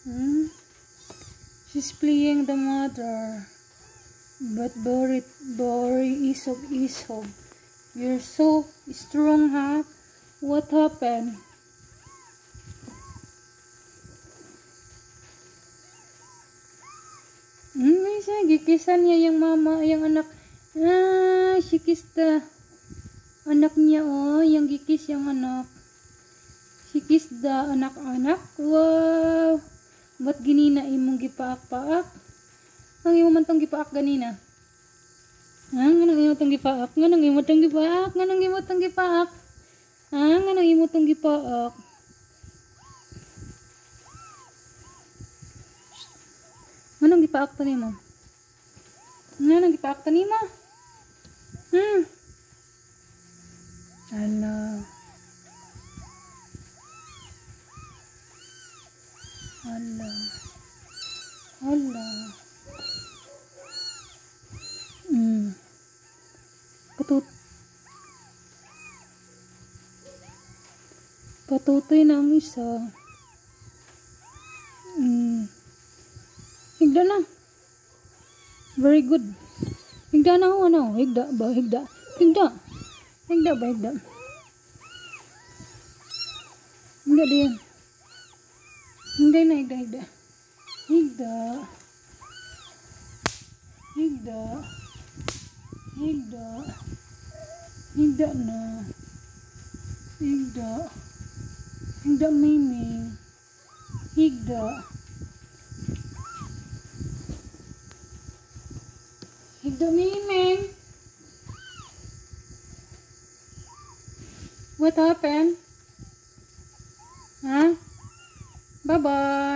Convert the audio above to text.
Hmm? She's playing the mother. But Bori Isog. You're so strong, huh? What happened? Gikisan niya yung mama, yung anak. Ah, she kissed the anak niya, oh. Yung gikis yung anak. She kissed the anak-anak. Wow! Ba't ginina imong gipaak-paak? Ang imo man tong gipaak ganina. Nganong imo tong gipaak? Nganong imo tong gipaak? Nganong imo tong gipaak? Nganong imo tong gipaak? Nganong gipaak pa nimo? Nganong gipaak pa nimo? Ala. Ala. Ala. Patutoy na ang isa. Higda na. Very good. Higda na ako, ano? Higda ba? Higda. Higda. Higda ba? Higda. Higda din. Higda na, higda, higda. Higda. Higda. Higda. Higda na. Higda. Higda, Miming. Higda. Higda, Miming. What happened? Huh? Bye-bye.